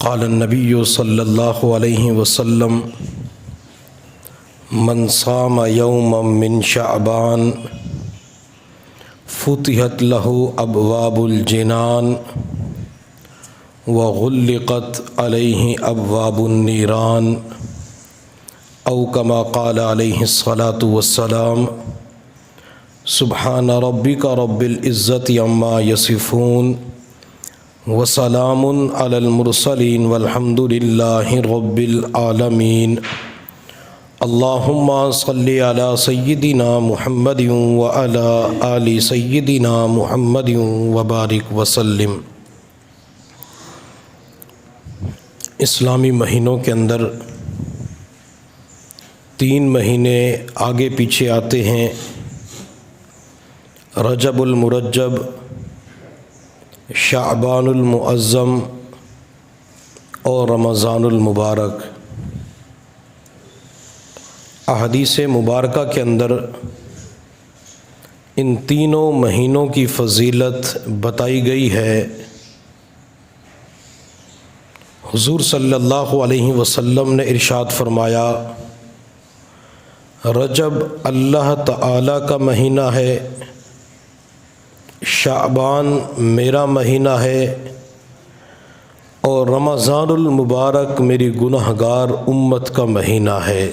قال النبی صلی اللہ علیہ وسلم من صام یوما من شعبان فتحت له ابواب الجنان وغلقت علیہ ابواب النیران او کما قال علیہ الصلاۃ والسلام سبحان ربک رب العزت عما یصفون وسلام علی المرسلین والحمد للہ رب العالمین اللہم صلی علی سیدنا محمد وعلی آل سیدنا محمد وبارک وسلم۔ اسلامی مہینوں کے اندر 3 مہینے آگے پیچھے آتے ہیں: رجب المرجب، شعبان المعظم اور رمضان المبارک۔ احادیث مبارکہ کے اندر ان تینوں مہینوں کی فضیلت بتائی گئی ہے۔ حضور صلی اللہ علیہ وسلم نے ارشاد فرمایا، رجب اللہ تعالی کا مہینہ ہے، شعبان میرا مہینہ ہے، اور رمضان المبارک میری گنہگار امت کا مہینہ ہے۔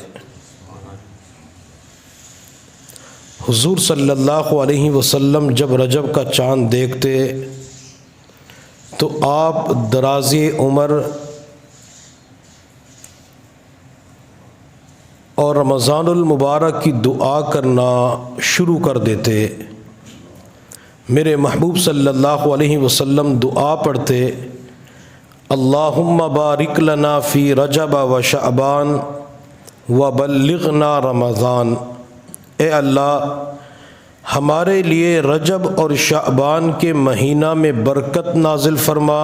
حضور صلی اللہ علیہ وسلم جب رجب کا چاند دیکھتے تو آپ درازی عمر اور رمضان المبارک کی دعا کرنا شروع کر دیتے۔ میرے محبوب صلی اللہ علیہ وسلم دعا پڑھتے، اللہم بارک لنا فی رجب و شعبان وبلغنا رمضان۔ اے اللہ، ہمارے لیے رجب اور شعبان کے مہینہ میں برکت نازل فرما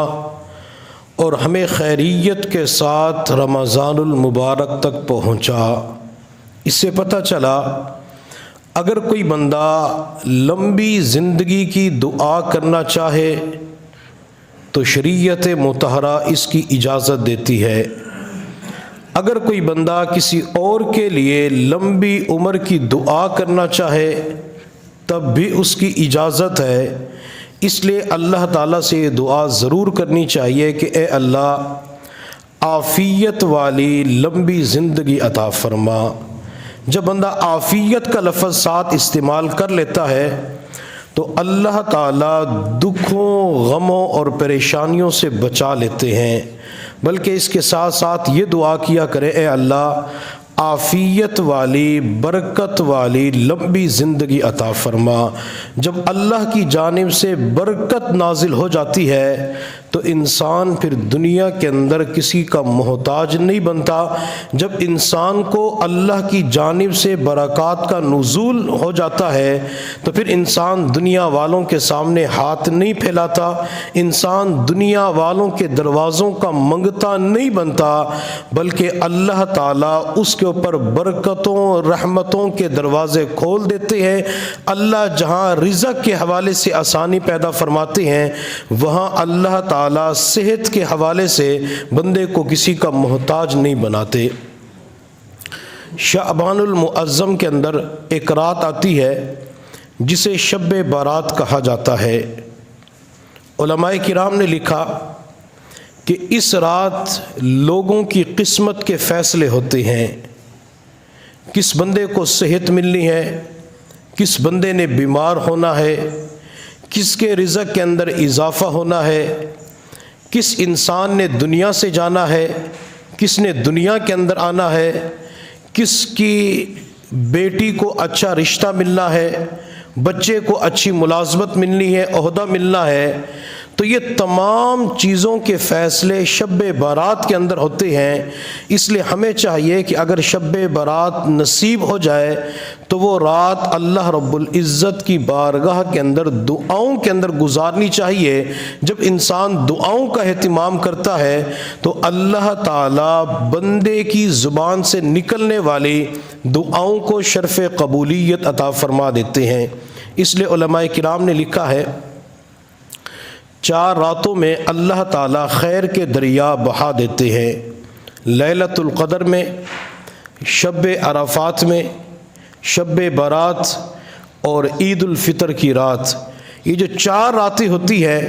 اور ہمیں خیریت کے ساتھ رمضان المبارک تک پہنچا۔ اس سے پتہ چلا اگر کوئی بندہ لمبی زندگی کی دعا کرنا چاہے تو شریعت مطہرہ اس کی اجازت دیتی ہے۔ اگر کوئی بندہ کسی اور کے لیے لمبی عمر کی دعا کرنا چاہے تب بھی اس کی اجازت ہے۔ اس لیے اللہ تعالیٰ سے یہ دعا ضرور کرنی چاہیے کہ اے اللہ، عافیت والی لمبی زندگی عطا فرما۔ جب بندہ عافیت کا لفظ ساتھ استعمال کر لیتا ہے تو اللہ تعالیٰ دکھوں، غموں اور پریشانیوں سے بچا لیتے ہیں، بلکہ اس کے ساتھ ساتھ یہ دعا کیا کرے، اے اللہ، عافیت والی، برکت والی لمبی زندگی عطا فرما۔ جب اللہ کی جانب سے برکت نازل ہو جاتی ہے تو انسان پھر دنیا کے اندر کسی کا محتاج نہیں بنتا۔ جب انسان کو اللہ کی جانب سے برکات کا نزول ہو جاتا ہے تو پھر انسان دنیا والوں کے سامنے ہاتھ نہیں پھیلاتا، انسان دنیا والوں کے دروازوں کا منگتا نہیں بنتا، بلکہ اللہ تعالیٰ اس کے اوپر برکتوں، رحمتوں کے دروازے کھول دیتے ہیں۔ اللہ جہاں رزق کے حوالے سے آسانی پیدا فرماتے ہیں، وہاں اللہ تعالیٰ صحت کے حوالے سے بندے کو کسی کا محتاج نہیں بناتے۔ شعبان المعظم کے اندر ایک رات آتی ہے جسے شب بارات کہا جاتا ہے۔ علماء کرام نے لکھا کہ اس رات لوگوں کی قسمت کے فیصلے ہوتے ہیں۔ کس بندے کو صحت ملنی ہے، کس بندے نے بیمار ہونا ہے، کس کے رزق کے اندر اضافہ ہونا ہے، کس انسان نے دنیا سے جانا ہے، کس نے دنیا کے اندر آنا ہے، کس کی بیٹی کو اچھا رشتہ ملنا ہے، بچے کو اچھی ملازمت ملنی ہے، عہدہ ملنا ہے۔ تو یہ تمام چیزوں کے فیصلے شب بارات کے اندر ہوتے ہیں۔ اس لیے ہمیں چاہیے کہ اگر شب بارات نصیب ہو جائے تو وہ رات اللہ رب العزت کی بارگاہ کے اندر دعاؤں کے اندر گزارنی چاہیے۔ جب انسان دعاؤں کا اہتمام کرتا ہے تو اللہ تعالیٰ بندے کی زبان سے نکلنے والی دعاؤں کو شرف قبولیت عطا فرما دیتے ہیں۔ اس لیے علماء کرام نے لکھا ہے 4 راتوں میں اللہ تعالیٰ خیر کے دریا بہا دیتے ہیں، لیلۃ القدر میں، شب عرفات میں، شب برات اور عید الفطر کی رات۔ یہ جو 4 راتیں ہوتی ہیں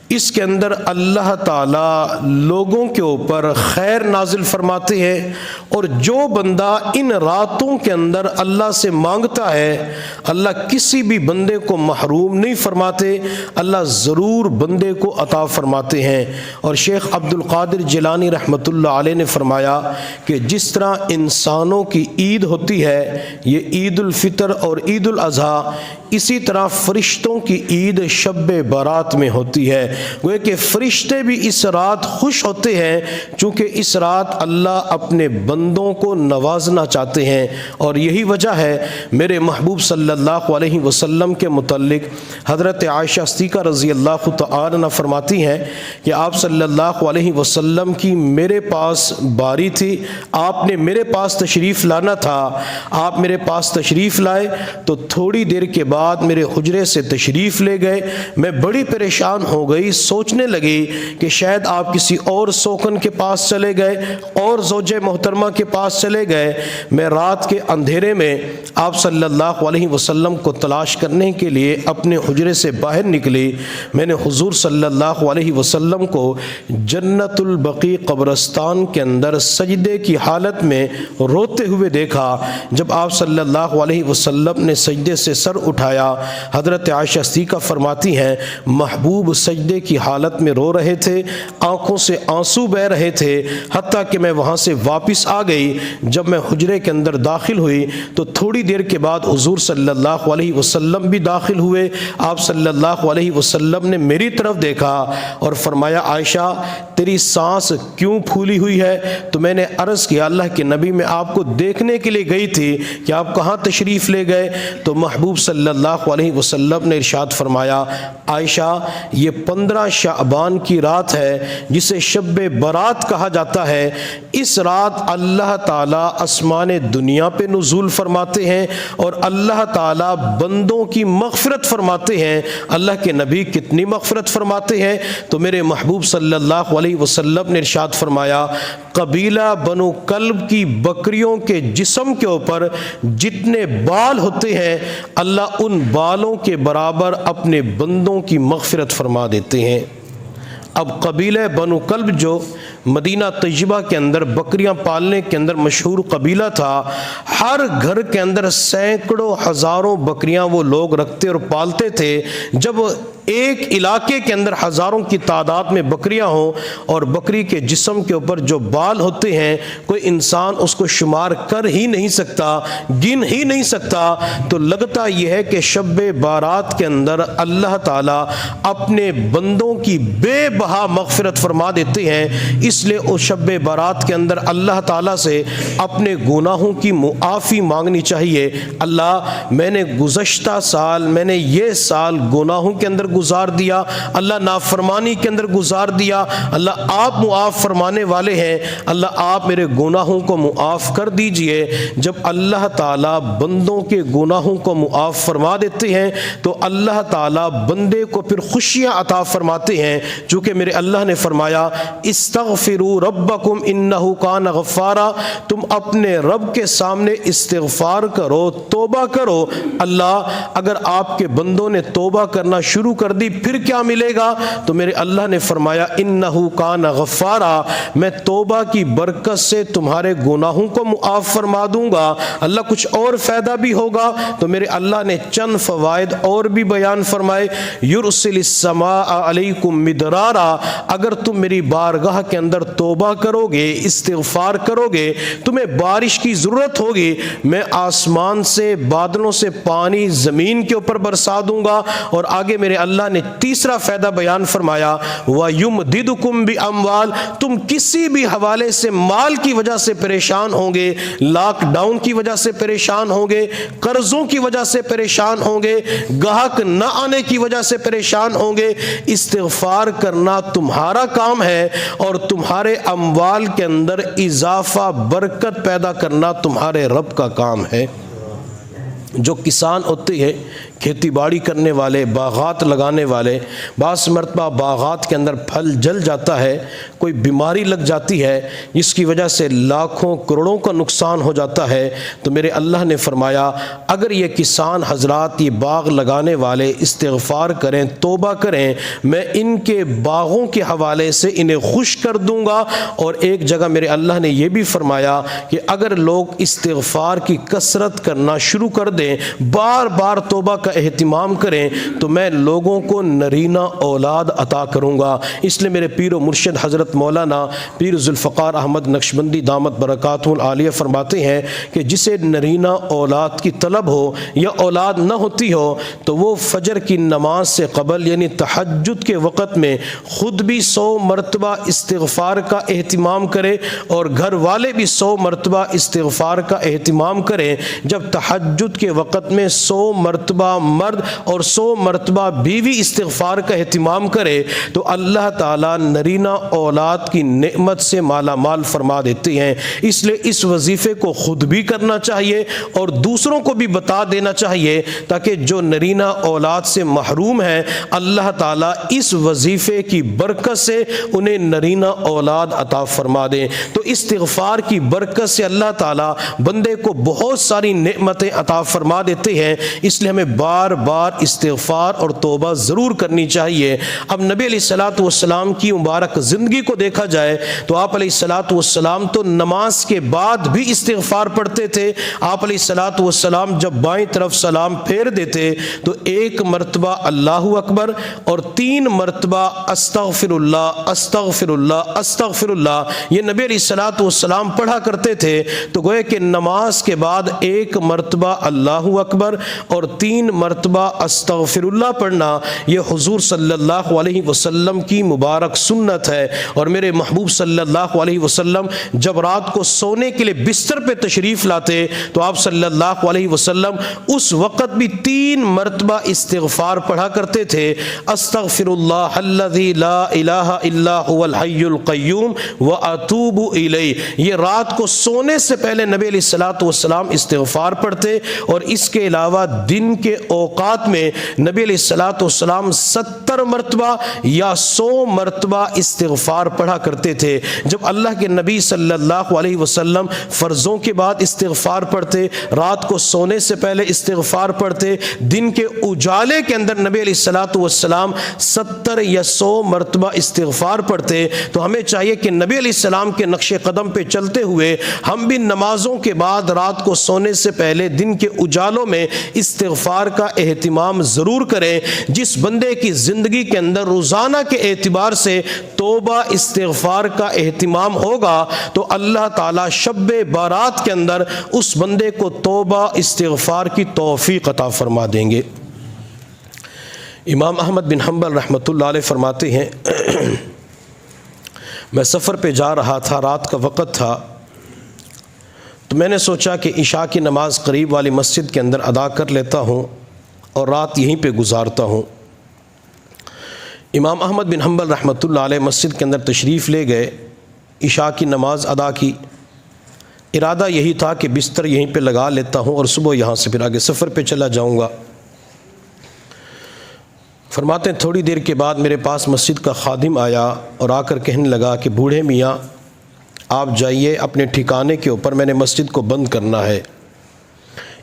اس کے اندر اللہ تعالیٰ لوگوں کے اوپر خیر نازل فرماتے ہیں، اور جو بندہ ان راتوں کے اندر اللہ سے مانگتا ہے اللہ کسی بھی بندے کو محروم نہیں فرماتے، اللہ ضرور بندے کو عطا فرماتے ہیں۔ اور شیخ عبد القادر جیلانی رحمۃ اللہ علیہ نے فرمایا کہ جس طرح انسانوں کی عید ہوتی ہے یہ عید الفطر اور عید الاضحیٰ، اسی طرح فرشتوں کی عید شب برات میں ہوتی ہے۔ گویا کہ فرشتے بھی اس رات خوش ہوتے ہیں چونکہ اس رات اللہ اپنے بندوں کو نوازنا چاہتے ہیں، اور یہی وجہ ہے میرے محبوب صلی اللہ علیہ وسلم کے متعلق حضرت عائشہ صدیقہ رضی اللہ تعالی عنہا فرماتی ہیں کہ آپ صلی اللہ علیہ وسلم کی میرے پاس باری تھی، آپ نے میرے پاس تشریف لانا تھا، آپ میرے پاس تشریف لائے تو تھوڑی دیر کے بعد میرے حجرے سے تشریف لے گئے، میں بڑی پریشان ہو گئی، سوچنے لگی کہ شاید آپ کسی اور سوکن کے پاس چلے گئے اور زوجہ محترمہ کے پاس چلے گئے۔ میں رات کے اندھیرے میں آپ صلی اللہ علیہ وسلم کو تلاش کرنے کے لیے اپنے حجرے سے باہر نکلی، میں نے حضور صلی اللہ علیہ وسلم کو جنت البقیع قبرستان کے اندر سجدے کی حالت میں روتے ہوئے دیکھا۔ جب آپ صلی اللہ علیہ وسلم نے سجدے سے سر اٹھایا، حضرت عائشہ صدیقہ فرماتی ہیں محبوب سجدے کی حالت میں رو رہے تھے، آنکھوں سے آنسو بہ رہے تھے، حتیٰ کہ میں وہاں سے واپس آ گئی۔ جب میں حجرے کے اندر داخل ہوئی تو تھوڑی دیر کے بعد حضور صلی اللہ علیہ وسلم بھی داخل ہوئے۔ آپ صلی اللہ علیہ وسلم نے میری طرف دیکھا اور فرمایا عائشہ تیری سانس کیوں پھولی ہوئی ہے؟ تو میں نے عرض کیا اللہ کے نبی میں آپ کو دیکھنے کے لیے گئی تھی کہ آپ کہاں تشریف لے گئے؟ تو محبوب صلی اللہ علیہ وسلم نے ارشاد فرمایا عائشہ یہ 15 شعبان کی رات ہے جسے شب برات کہا جاتا ہے، اس رات اللہ تعالیٰ آسمان دنیا پہ نزول فرماتے ہیں اور اللہ تعالیٰ بندوں کی مغفرت فرماتے ہیں۔ اللہ کے نبی کتنی مغفرت فرماتے ہیں؟ تو میرے محبوب صلی اللہ علیہ وسلم نے ارشاد فرمایا قبیلہ بنو کلب کی بکریوں کے جسم کے اوپر جتنے بال ہوتے ہیں اللہ ان بالوں کے برابر اپنے بندوں کی مغفرت فرما دیتے ہیں۔ اب قبیلہ بنو کلب جو مدینہ طیبہ کے اندر بکریاں پالنے کے اندر مشہور قبیلہ تھا، ہر گھر کے اندر سینکڑوں ہزاروں بکریاں وہ لوگ رکھتے اور پالتے تھے۔ جب ایک علاقے کے اندر ہزاروں کی تعداد میں بکریاں ہوں اور بکری کے جسم کے اوپر جو بال ہوتے ہیں کوئی انسان اس کو شمار کر ہی نہیں سکتا، گن ہی نہیں سکتا، تو لگتا یہ ہے کہ شب بارات کے اندر اللہ تعالیٰ اپنے بندوں کی بے بہا مغفرت فرما دیتے ہیں۔ اس لیے اس شب بارات کے اندر اللہ تعالیٰ سے اپنے گناہوں کی معافی مانگنی چاہیے۔ اللہ میں نے گزشتہ سال میں نے یہ سال گناہوں کے اندر گزار دیا، اللہ نافرمانی کے اندر گزار دیا، اللہ آپ معاف فرمانے والے ہیں، اللہ آپ میرے گناہوں کو معاف کر دیجئے۔ جب اللہ تعالیٰ بندوں کے گناہوں کو معاف فرما دیتے ہیں تو اللہ تعالیٰ بندے کو پھر خوشیاں عطا فرماتے ہیں، چونکہ میرے اللہ نے فرمایا استغفروا ربکم انہ کان غفارا، تم اپنے رب کے سامنے استغفار کرو، توبہ کرو۔ اللہ اگر آپ کے بندوں نے توبہ کرنا شروع کر دی پھر کیا ملے گا؟ تو میرے اللہ نے فرمایا انہ کان غفارا، میں توبہ کی برکت سے تمہارے گناہوں کو معاف فرما دوں گا۔ اللہ کچھ اور فائدہ بھی ہوگا تو میرے اللہ نے چند فوائد اور بھی بیان فرمائے۔ یرسل السماء علیکم مدرارا، اگر تم میری بارگاہ کے اندر توبہ کرو گے، استغفار کرو گے، تمہیں بارش کی ضرورت ہوگی، میں آسمان سے بادلوں سے پانی زمین کے اوپر برسا دوں گا۔ اور آگے میرے اللہ نے تیسرا فائدہ بیان فرمایا وَيُمْدِدُكُمْ بِأَمْوَالٍ، تم کسی بھی حوالے سے مال کی وجہ سے پریشان ہوں گے، لاک ڈاؤن کی وجہ سے پریشان ہوں گے، قرضوں کی وجہ سے پریشان ہوں گے، گاہک نہ آنے کی وجہ سے پریشان ہوں گے، استغفار کرنا تمہارا کام ہے اور تمہارے اموال کے اندر اضافہ برکت پیدا کرنا تمہارے رب کا کام ہے۔ جو کسان ہوتے ہیں، کھیتی باڑی کرنے والے، باغات لگانے والے، بعض مرتبہ باغات کے اندر پھل جل جاتا ہے، کوئی بیماری لگ جاتی ہے جس کی وجہ سے لاکھوں کروڑوں کا نقصان ہو جاتا ہے، تو میرے اللہ نے فرمایا اگر یہ کسان حضرات، یہ باغ لگانے والے استغفار کریں، توبہ کریں، میں ان کے باغوں کے حوالے سے انہیں خوش کر دوں گا۔ اور ایک جگہ میرے اللہ نے یہ بھی فرمایا کہ اگر لوگ استغفار کی کثرت کرنا شروع کر دیں، بار بار توبہ کا اہتمام کریں، تو میں لوگوں کو نرینہ اولاد عطا کروں گا۔ اس لیے میرے پیر و مرشد حضرت مولانا پیر ذوالفقار احمد نقشبندی دامت برکاتہ العالیہ فرماتے ہیں کہ جسے نرینہ اولاد کی طلب ہو یا اولاد نہ ہوتی ہو تو وہ فجر کی نماز سے قبل یعنی تہجد کے وقت میں خود بھی 100 مرتبہ استغفار کا اہتمام کرے اور گھر والے بھی 100 مرتبہ استغفار کا اہتمام کریں۔ جب تہجد کے وقت میں 100 مرتبہ مرد اور 100 مرتبہ بیوی استغفار کا اہتمام کرے تو اللہ تعالیٰ نرینہ اولاد کی نعمت سے مالا مال فرما دیتے ہیں۔ اس لیے اس وظیفے کو خود بھی کرنا چاہیے اور دوسروں کو بھی بتا دینا چاہیے تاکہ جو نرینہ اولاد سے محروم ہیں اللہ تعالیٰ اس وظیفے کی برکت سے انہیں نرینہ اولاد عطا فرما دیں۔ تو استغفار کی برکت سے اللہ تعالیٰ بندے کو بہت ساری نعمتیں عطا فرما دیتے ہیں، اس لیے ہمیں بار بار استغفار اور توبہ ضرور کرنی چاہیے۔ اب نبی علیہ الصلوۃ والسلام کی مبارک زندگی کو دیکھا جائے تو آپ علیہ الصلوۃ والسلام تو نماز کے بعد بھی استغفار پڑھتے تھے۔ آپ علیہ الصلوۃ والسلام جب بائیں طرف سلام پھیر دیتے تو 1 مرتبہ اللہ اکبر اور 3 مرتبہ استغفر اللہ استغفر اللہ استغفر اللہ، یہ نبی علیہ الصلوۃ والسلام پڑھا کرتے تھے۔ تو گویا کہ نماز کے بعد 1 مرتبہ اللہ اکبر اور 3 مرتبہ استغفر اللہ پڑھنا یہ حضور صلی اللہ علیہ وسلم کی مبارک سنت ہے۔ اور میرے محبوب صلی اللہ علیہ وسلم جب رات کو سونے کے لیے بستر پہ تشریف لاتے تو آپ صلی اللہ علیہ وسلم اس وقت بھی 3 مرتبہ استغفار پڑھا کرتے تھے۔ استغفر اللہ الذی لا الہ الا هو الحی القیوم واتوب الیہ، یہ رات کو سونے سے پہلے نبی علیہ الصلوۃ والسلام استغفار پڑھتے، اور اس کے علاوہ دن کے اوقات میں نبی علیہ الصلوۃ والسلام 70 مرتبہ یا 100 مرتبہ استغفار پڑھا کرتے تھے۔ جب اللہ کے نبی صلی اللہ علیہ وسلم فرضوں کے بعد استغفار پڑھتے، رات کو سونے سے پہلے استغفار پڑھتے، دن کے اجالے کے اندر نبی علیہ الصلوۃ والسلام 70 یا 100 مرتبہ استغفار پڑھتے، تو ہمیں چاہیے کہ نبی علیہ السلام کے نقش قدم پہ چلتے ہوئے ہم بھی نمازوں کے بعد رات کو سونے سے پہلے دن کے اجالوں میں استغفار کا اہتمام ضرور کریں۔ جس بندے کی زندگی کے اندر روزانہ کے اعتبار سے توبہ استغفار کا اہتمام ہوگا تو اللہ تعالیٰ شب بارات کے اندر اس بندے کو توبہ استغفار کی توفیق عطا فرما دیں گے۔ امام احمد بن حنبل رحمۃ اللہ علیہ فرماتے ہیں میں سفر پہ جا رہا تھا، رات کا وقت تھا، تو میں نے سوچا کہ عشاء کی نماز قریب والی مسجد کے اندر ادا کر لیتا ہوں اور رات یہیں پہ گزارتا ہوں۔ امام احمد بن حنبل رحمۃ اللہ علیہ مسجد کے اندر تشریف لے گئے، عشاء کی نماز ادا کی، ارادہ یہی تھا کہ بستر یہیں پہ لگا لیتا ہوں اور صبح یہاں سے پھر آگے سفر پہ چلا جاؤں گا۔ فرماتے ہیں تھوڑی دیر کے بعد میرے پاس مسجد کا خادم آیا اور آ کر کہنے لگا کہ بوڑھے میاں آپ جائیے اپنے ٹھکانے کے اوپر، میں نے مسجد کو بند کرنا ہے۔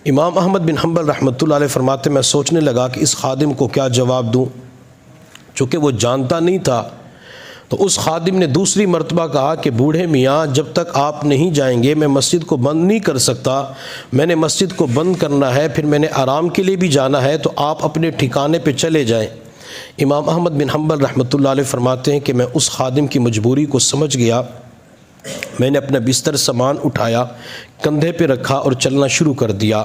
امام احمد بن حنبل رحمۃ اللہ علیہ فرماتے میں سوچنے لگا کہ اس خادم کو کیا جواب دوں، چونکہ وہ جانتا نہیں تھا۔ تو اس خادم نے دوسری مرتبہ کہا کہ بوڑھے میاں جب تک آپ نہیں جائیں گے میں مسجد کو بند نہیں کر سکتا، میں نے مسجد کو بند کرنا ہے، پھر میں نے آرام کے لیے بھی جانا ہے، تو آپ اپنے ٹھکانے پہ چلے جائیں۔ امام احمد بن حنبل رحمۃ اللہ علیہ فرماتے ہیں کہ میں اس خادم کی مجبوری کو سمجھ گیا، میں نے اپنا بستر سامان اٹھایا، کندھے پہ رکھا اور چلنا شروع کر دیا۔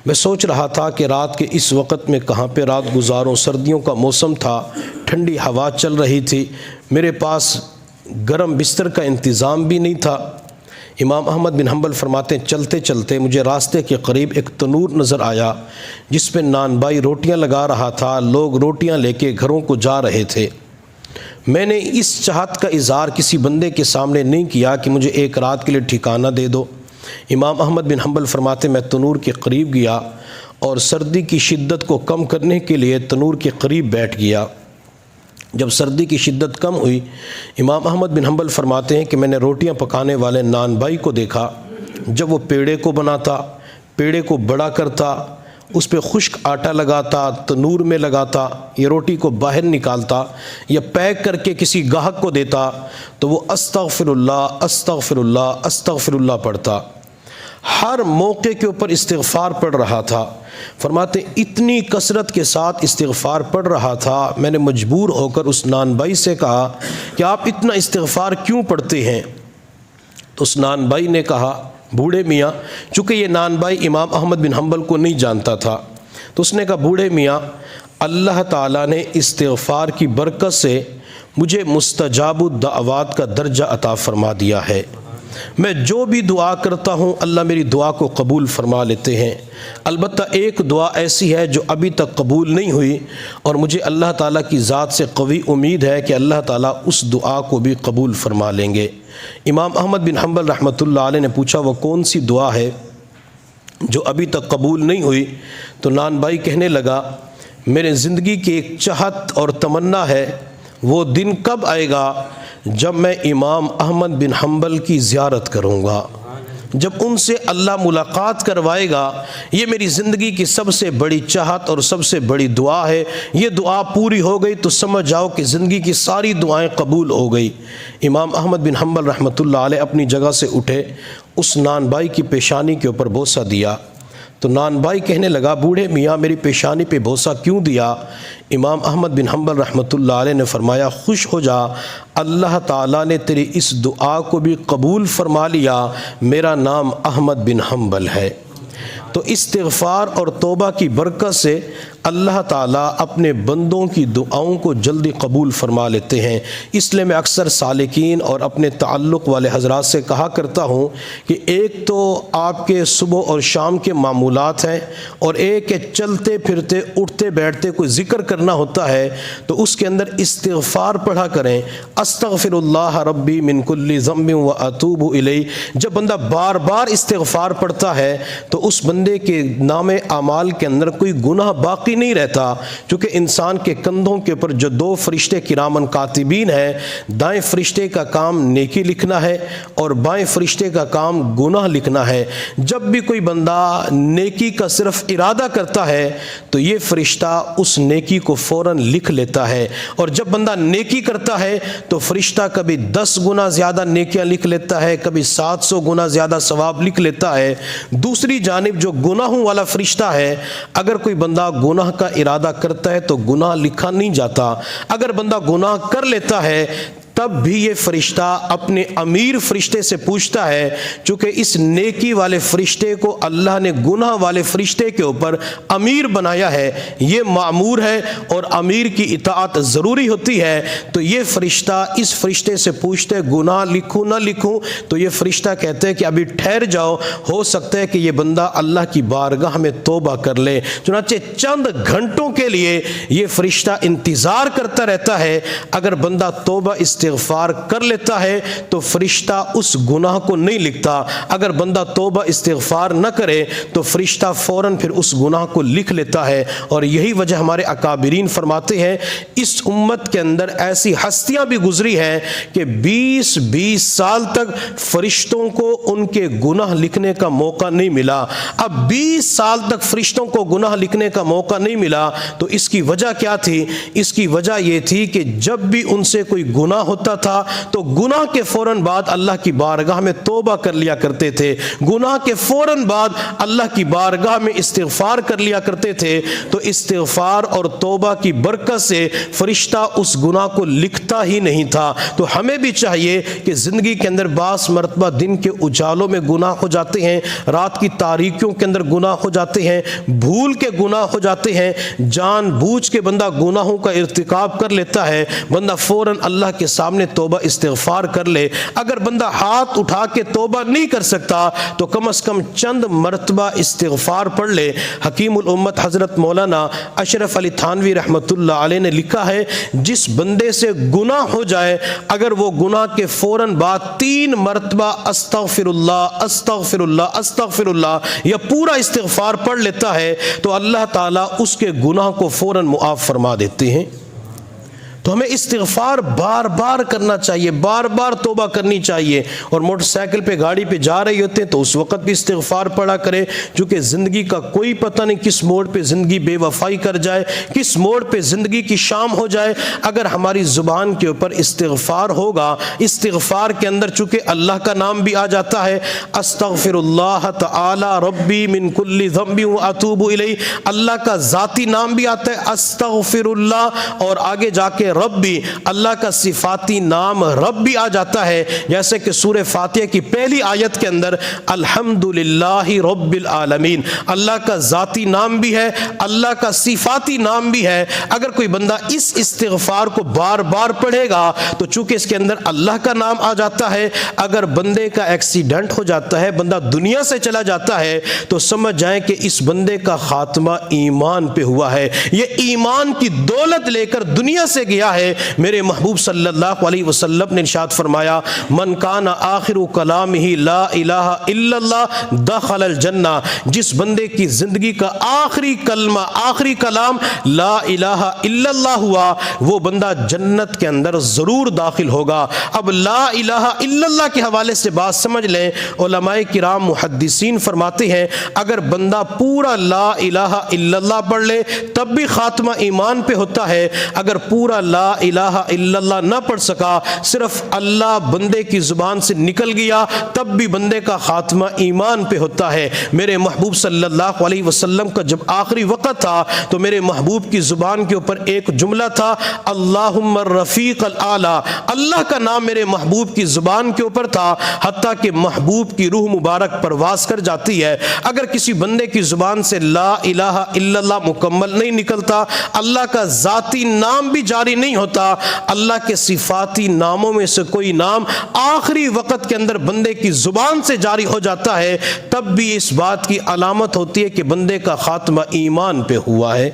میں سوچ رہا تھا کہ رات کے اس وقت میں کہاں پہ رات گزاروں، سردیوں کا موسم تھا، ٹھنڈی ہوا چل رہی تھی، میرے پاس گرم بستر کا انتظام بھی نہیں تھا۔ امام احمد بن حنبل فرماتے ہیں چلتے چلتے مجھے راستے کے قریب ایک تنور نظر آیا جس پہ نان بائی روٹیاں لگا رہا تھا، لوگ روٹیاں لے کے گھروں کو جا رہے تھے۔ میں نے اس چاہت کا اظہار کسی بندے کے سامنے نہیں کیا کہ مجھے ایک رات کے لیے ٹھکانہ دے دو۔ امام احمد بن حنبل فرماتے میں تنور کے قریب گیا اور سردی کی شدت کو کم کرنے کے لیے تنور کے قریب بیٹھ گیا۔ جب سردی کی شدت کم ہوئی، امام احمد بن حنبل فرماتے ہیں کہ میں نے روٹیاں پکانے والے نان بھائی کو دیکھا، جب وہ پیڑے کو بناتا، پیڑے کو بڑا کرتا، اس پہ خشک آٹا لگاتا، تنور میں لگاتا، یہ روٹی کو باہر نکالتا یا پیک کر کے کسی گاہک کو دیتا تو وہ استغفر اللہ استغفر اللہ استغفر اللہ پڑھتا۔ ہر موقع کے اوپر استغفار پڑھ رہا تھا۔ فرماتے اتنی کثرت کے ساتھ استغفار پڑھ رہا تھا، میں نے مجبور ہو کر اس نان بھائی سے کہا کہ آپ اتنا استغفار کیوں پڑھتے ہیں؟ تو اس نان بھائی نے کہا، بوڑھے میاں، چونکہ یہ نان بھائی امام احمد بن حنبل کو نہیں جانتا تھا، تو اس نے کہا، بوڑھے میاں، اللہ تعالیٰ نے استغفار کی برکت سے مجھے مستجاب الدعوات کا درجہ عطا فرما دیا ہے۔ میں جو بھی دعا کرتا ہوں اللہ میری دعا کو قبول فرما لیتے ہیں۔ البتہ ایک دعا ایسی ہے جو ابھی تک قبول نہیں ہوئی، اور مجھے اللہ تعالیٰ کی ذات سے قوی امید ہے کہ اللہ تعالیٰ اس دعا کو بھی قبول فرما لیں گے۔ امام احمد بن حنبل رحمۃ اللہ علیہ نے پوچھا، وہ کون سی دعا ہے جو ابھی تک قبول نہیں ہوئی؟ تو نان بھائی کہنے لگا، میرے زندگی کی ایک چاہت اور تمنا ہے، وہ دن کب آئے گا جب میں امام احمد بن حنبل کی زیارت کروں گا، جب ان سے اللہ ملاقات کروائے گا۔ یہ میری زندگی کی سب سے بڑی چاہت اور سب سے بڑی دعا ہے۔ یہ دعا پوری ہو گئی تو سمجھ جاؤ کہ زندگی کی ساری دعائیں قبول ہو گئی۔ امام احمد بن حنبل رحمۃ اللہ علیہ اپنی جگہ سے اٹھے، اس نان بھائی کی پیشانی کے اوپر بوسہ دیا۔ تو نان بھائی کہنے لگا، بوڑھے میاں میری پیشانی پہ بوسہ کیوں دیا؟ امام احمد بن حنبل رحمۃ اللہ علیہ نے فرمایا، خوش ہو جا، اللہ تعالیٰ نے تیری اس دعا کو بھی قبول فرما لیا، میرا نام احمد بن حنبل ہے۔ تو استغفار اور توبہ کی برکت سے اللہ تعالیٰ اپنے بندوں کی دعاؤں کو جلدی قبول فرما لیتے ہیں۔ اس لیے میں اکثر سالکین اور اپنے تعلق والے حضرات سے کہا کرتا ہوں کہ ایک تو آپ کے صبح اور شام کے معمولات ہیں، اور ایک ہے چلتے پھرتے اٹھتے بیٹھتے کوئی ذکر کرنا ہوتا ہے تو اس کے اندر استغفار پڑھا کریں، استغفر اللہ ربی من کل ذنب و اتوب الیہ۔ جب بندہ بار بار استغفار پڑھتا ہے تو اس بندے کے نام اعمال کے اندر کوئی گناہ باقی نہیں رہتا، چونکہ انسان کے کندھوں کے اوپر جو دو فرشتے کرامن کاتبین ہیں، دائیں فرشتے کا کام نیکی لکھنا ہے اور بائیں فرشتے کا کام گناہ لکھنا ہے۔ جب بھی کوئی بندہ نیکی کا صرف ارادہ کرتا ہے تو یہ فرشتہ اس نیکی کو فوراً لکھ لیتا ہے، اور جب بندہ نیکی کرتا ہے تو فرشتہ کبھی 10 گنا زیادہ نیکیاں لکھ لیتا ہے، کبھی 700 گنا زیادہ ثواب لکھ لیتا ہے۔ دوسری جانب جو گناہوں والا فرشتہ ہے، اگر کوئی بندہ گناہ کا ارادہ کرتا ہے تو گناہ لکھا نہیں جاتا، اگر بندہ گناہ کر لیتا ہے تب بھی یہ فرشتہ اپنے امیر فرشتے سے پوچھتا ہے، چونکہ اس نیکی والے فرشتے کو اللہ نے گناہ والے فرشتے کے اوپر امیر بنایا ہے، یہ مأمور ہے اور امیر کی اطاعت ضروری ہوتی ہے۔ تو یہ فرشتہ اس فرشتے سے پوچھتے گناہ لکھوں نہ لکھوں، تو یہ فرشتہ کہتے ہیں کہ ابھی ٹھہر جاؤ، ہو سکتا ہے کہ یہ بندہ اللہ کی بارگاہ میں توبہ کر لے۔ چنانچہ چند گھنٹوں کے لیے یہ فرشتہ انتظار کرتا رہتا ہے، اگر بندہ توبہ استغفار کر لیتا ہے تو فرشتہ اس گناہ کو نہیں لکھتا، اگر بندہ توبہ استغفار نہ کرے تو فرشتہ فوراً پھر اس گناہ کو لکھ لیتا ہے۔ اور یہی وجہ ہمارے اکابرین فرماتے ہیں، اس امت کے اندر ایسی ہستیاں بھی گزری ہیں کہ 20 سال تک فرشتوں کو ان کے گناہ لکھنے کا موقع نہیں ملا۔ اب 20 سال تک فرشتوں کو گناہ لکھنے کا موقع نہیں ملا تو اس کی وجہ کیا تھی؟ اس کی وجہ یہ تھی کہ جب بھی ان سے کوئی گناہ ہوتا تھا تو گناہ کے فوراً بعد اللہ کی بارگاہ میں توبہ کر لیا کرتے تھے، گناہ کے فوراً بعد اللہ کی بارگاہ میں استغفار کر لیا کرتے تھے۔ تو استغفار اور توبہ کی برکت سے فرشتہ اس گناہ کو لکھتا ہی نہیں تھا۔ تو ہمیں بھی چاہیے کہ زندگی کے اندر بعض مرتبہ دن کے اجالوں میں گناہ ہو جاتے ہیں، رات کی تاریکیوں کے اندر گناہ ہو جاتے ہیں، بھول کے گناہ ہو جاتے ہیں، جان بوجھ کے بندہ گناہوں کا ارتکاب کر لیتا ہے، بندہ فوراً اللہ کے سامنے توبہ استغفار کر لے۔ اگر بندہ ہاتھ اٹھا کے توبہ نہیں کر سکتا تو کم از کم چند مرتبہ استغفار پڑھ لے۔ حکیم الامت حضرت مولانا اشرف علی تھانوی رحمۃ اللہ علیہ نے لکھا ہے، جس بندے سے گناہ ہو جائے اگر وہ گناہ کے فوراً بعد 3 مرتبہ استغفر اللہ استغفر اللہ استغفر اللہ یا پورا استغفار پڑھ لیتا ہے تو اللہ تعالیٰ اس کے گناہ کو فوراً معاف فرما دیتے ہیں۔ تو ہمیں استغفار بار بار کرنا چاہیے، بار بار توبہ کرنی چاہیے، اور موٹر سائیکل پہ گاڑی پہ جا رہے ہوتے ہیں تو اس وقت بھی استغفار پڑھا کرے، چونکہ زندگی کا کوئی پتہ نہیں کس موڑ پہ زندگی بے وفائی کر جائے، کس موڑ پہ زندگی کی شام ہو جائے۔ اگر ہماری زبان کے اوپر استغفار ہوگا، استغفار کے اندر چونکہ اللہ کا نام بھی آ جاتا ہے، استغفر اللہ تعالی ربی من کل ذنب واتوب الیہ، اللہ کا ذاتی نام بھی آتا ہے استغفر اللہ، اور آگے جا کے ربی، اللہ کا صفاتی نام رب بھی آ جاتا ہے، جیسے کہ سورہ فاتحہ کی پہلی آیت کے اندر الحمدللہ رب العالمین، اللہ کا ذاتی نام بھی ہے، اللہ کا صفاتی نام بھی ہے۔ اگر کوئی بندہ اس استغفار کو بار بار پڑھے گا تو چونکہ اس کے اندر اللہ کا نام آ جاتا ہے، اگر بندے کا ایکسیڈنٹ ہو جاتا ہے، بندہ دنیا سے چلا جاتا ہے، تو سمجھ جائیں کہ اس بندے کا خاتمہ ایمان پہ ہوا ہے، یہ ایمان کی دولت لے کر دنیا سے گیا ہے۔ میرے محبوب صلی اللہ علیہ وسلم نے ارشاد فرمایا، من کان آخر کلامہ لا الہ الا اللہ دخل الجنہ، جس بندے کی زندگی کا آخری کلمہ، آخری کلام لا الہ الا اللہ ہوا، وہ بندہ جنت کے اندر ضرور داخل ہوگا۔ اب لا الہ الا اللہ کے حوالے سے بات سمجھ لیں، علماء کرام محدثین فرماتے ہیں اگر بندہ پورا لا الہ الا اللہ پڑھ لے تب بھی خاتمہ ایمان پہ ہوتا ہے، اگر پورا لا الہ الا اللہ نہ پڑھ سکا، صرف اللہ بندے کی زبان سے نکل گیا، تب بھی بندے کا خاتمہ ایمان پہ ہوتا ہے۔ میرے محبوب صلی اللہ علیہ وسلم کا جب آخری وقت تھا تو میرے محبوب کی زبان کے اوپر ایک جملہ تھا اللہم الرفیق الاعلی، اللہ کا نام میرے محبوب کی زبان کے اوپر تھا، حتیٰ کہ محبوب کی روح مبارک پرواز کر جاتی ہے۔ اگر کسی بندے کی زبان سے لا الہ الا اللہ مکمل نہیں نکلتا، اللہ کا ذاتی نام بھی جاری نہیں ہوتا، اللہ کے صفاتی ناموں میں سے کوئی نام آخری وقت کے اندر بندے کی زبان سے جاری ہو جاتا ہے، تب بھی اس بات کی علامت ہوتی ہے کہ بندے کا خاتمہ ایمان پہ ہوا ہے۔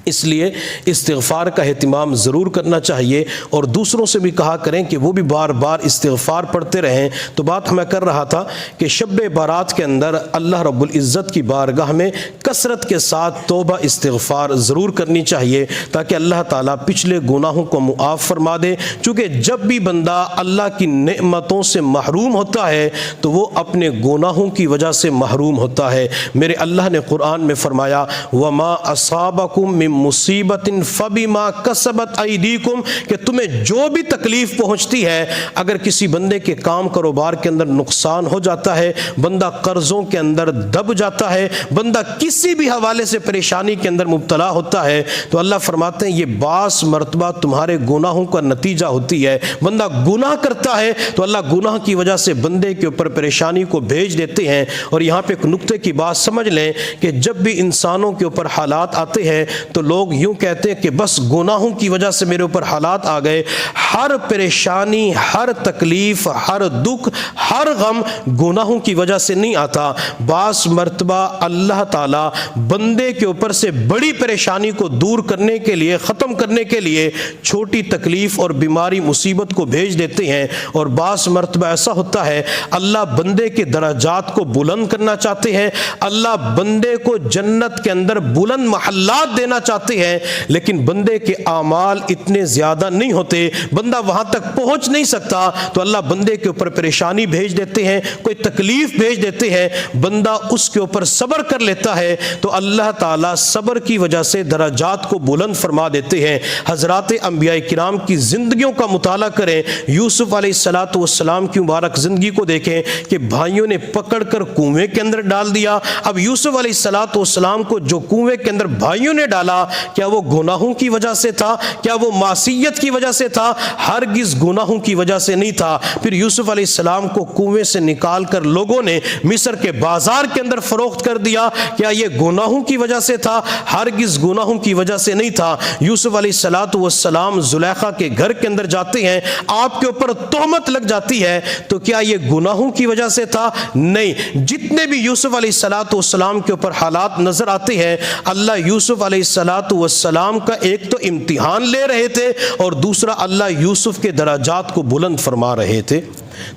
اس لیے استغفار کا اہتمام ضرور کرنا چاہیے، اور دوسروں سے بھی کہا کریں کہ وہ بھی بار بار استغفار پڑھتے رہیں۔ تو بات میں کر رہا تھا کہ شب بارات کے اندر اللہ رب العزت کی بارگاہ میں کثرت کے ساتھ توبہ استغفار ضرور کرنی چاہیے، تاکہ اللہ تعالیٰ پچھلے گناہوں کو معاف فرما دے، چونکہ جب بھی بندہ اللہ کی نعمتوں سے محروم ہوتا ہے تو وہ اپنے گناہوں کی وجہ سے محروم ہوتا ہے۔ میرے اللہ نے قرآن میں فرمایا وَمَا أَصَابَكُم مِّن مصیبت فبما کسبت ایدیکم، کہ تمہیں جو بھی تکلیف پہنچتی ہے، اگر کسی بندے کے کام کاروبار کے اندر نقصان ہو جاتا ہے، بندہ قرضوں کے اندر دب جاتا ہے، بندہ کسی بھی حوالے سے پریشانی کے اندر مبتلا ہوتا ہے، تو اللہ فرماتے ہیں یہ بعض مرتبہ تمہارے گناہوں کا نتیجہ ہوتی ہے۔ بندہ گناہ کرتا ہے تو اللہ گناہ کی وجہ سے بندے کے اوپر پریشانی کو بھیج دیتے ہیں۔ اور یہاں پہ ایک نقطے کی بات سمجھ لیں کہ جب بھی انسانوں کے اوپر حالات آتے ہیں تو لوگ یوں کہتے ہیں کہ بس گناہوں کی وجہ سے میرے اوپر حالات آ گئے۔ ہر پریشانی، ہر تکلیف، ہر دکھ، ہر غم گناہوں کی وجہ سے نہیں آتا۔ بعض مرتبہ اللہ تعالیٰ بندے کے اوپر سے بڑی پریشانی کو دور کرنے کے لیے، ختم کرنے کے لیے چھوٹی تکلیف اور بیماری مصیبت کو بھیج دیتے ہیں، اور بعض مرتبہ ایسا ہوتا ہے اللہ بندے کے درجات کو بلند کرنا چاہتے ہیں، اللہ بندے کو جنت کے اندر بلند محلات دینا چاہتے ہیں، لیکن بندے کے اعمال اتنے زیادہ نہیں ہوتے، بندہ وہاں تک پہنچ نہیں سکتا، تو اللہ بندے کے اوپر پریشانی بھیج دیتے ہیں، کوئی تکلیف بھیج دیتے ہیں، بندہ اس کے اوپر صبر کر لیتا ہے تو اللہ تعالیٰ صبر کی وجہ سے درجات کو بلند فرما دیتے ہیں۔ حضرات انبیاء کرام کی زندگیوں کا مطالعہ کریں، یوسف علیہ السلام کی مبارک زندگی کو دیکھیں کہ بھائیوں نے پکڑ کر کنویں کے اندر ڈال دیا۔ اب یوسف علیہ السلام کو جو کنویں کے اندر بھائیوں نے ڈالا کیا وہ گناہوں کی وجہ سے تھا؟ کیا وہ معصیت کی وجہ سے تھا؟ ہرگز گناہوں کی وجہ سے نہیں تھا۔ پھر یوسف علیہ السلام کو کنویں سے نکال کر لوگوں نے مصر کے بازار کے اندر فروخت کر دیا، کیا یہ گناہوں کی وجہ سے تھا؟ ہرگز گناہوں کی وجہ سے نہیں تھا۔ یوسف علیہ السلام زلیخا کے گھر کے اندر جاتے ہیں، آپ کے اوپر تہمت لگ جاتی ہے، تو کیا یہ گناہوں کی وجہ سے تھا؟ نہیں۔ جتنے بھی یوسف علیہ السلام کے اوپر حالات نظر آتے ہیں، اللہ یوسف علیہ السلام کا ایک تو امتحان لے رہے تھے اور دوسرا اللہ یوسف کے درجات کو بلند فرما رہے تھے۔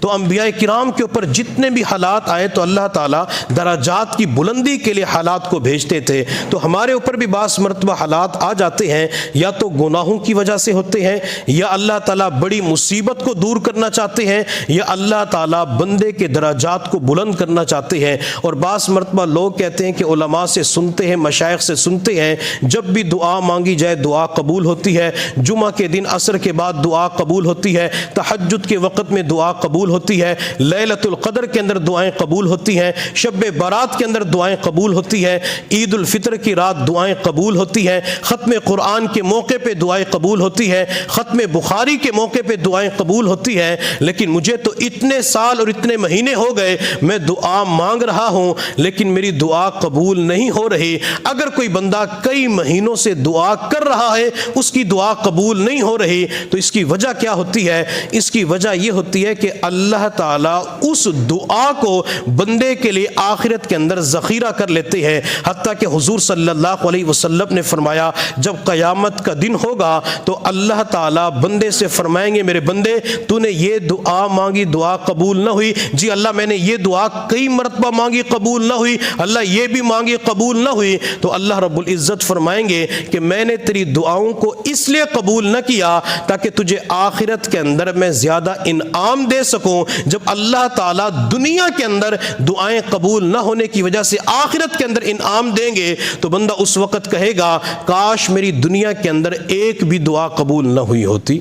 تو انبیاء کرام کے اوپر جتنے بھی حالات آئے تو اللہ تعالیٰ درجات کی بلندی کے لیے حالات کو بھیجتے تھے۔ تو ہمارے اوپر بھی بعض مرتبہ حالات آ جاتے ہیں، یا تو گناہوں کی وجہ سے ہوتے ہیں، یا اللہ تعالیٰ بڑی مصیبت کو دور کرنا چاہتے ہیں، یا اللہ تعالیٰ بندے کے درجات کو بلند کرنا چاہتے ہیں۔ اور بعض مرتبہ لوگ کہتے ہیں کہ علماء سے سنتے ہیں، مشائخ سے سنتے ہیں، جب بھی دعا مانگی جائے دعا قبول ہوتی ہے، جمعہ کے دن عصر کے بعد دعا قبول ہوتی ہے، تہجد کے وقت میں دعا قبول ہوتی ہے، لیلۃ القدر کے اندر دعائیں قبول ہوتی ہیں، شب برات کے اندر دعائیں قبول ہوتی ہے، عید الفطر کی رات دعائیں قبول ہوتی ہیں، ختم قرآن کے موقع پہ دعائیں قبول ہوتی ہے، ختم بخاری کے موقع پہ دعائیں قبول ہوتی ہے۔ لیکن مجھے تو اتنے سال اور اتنے مہینے ہو گئے میں دعا مانگ رہا ہوں لیکن میری دعا قبول نہیں ہو رہی۔ اگر کوئی بندہ کئی مہینوں سے دعا کر رہا ہے، اس کی دعا قبول نہیں ہو رہی، تو اس کی وجہ کیا ہوتی ہے؟ اس کی وجہ یہ ہوتی ہے کہ اللہ تعالیٰ اس دعا کو بندے کے لیے آخرت کے اندر ذخیرہ کر لیتے ہیں۔ حتیٰ کہ حضور صلی اللہ علیہ وسلم نے فرمایا جب قیامت کا دن ہوگا تو اللہ تعالیٰ بندے سے فرمائیں گے میرے بندے تو نے یہ دعا مانگی دعا قبول نہ ہوئی، جی اللہ میں نے یہ دعا کئی مرتبہ مانگی قبول نہ ہوئی، اللہ یہ بھی مانگی قبول نہ ہوئی، تو اللہ رب العزت فرمائیں گے کہ میں نے تیری دعاؤں کو اس لیے قبول نہ کیا تاکہ تجھے آخرت کے اندر میں زیادہ انعام دے سکوں۔ جب اللہ تعالیٰ دنیا کے اندر دعائیں قبول نہ ہونے کی وجہ سے آخرت کے اندر انعام دیں گے تو بندہ اس وقت کہے گا کاش میری دنیا کے اندر ایک بھی دعا قبول نہ ہوئی ہوتی۔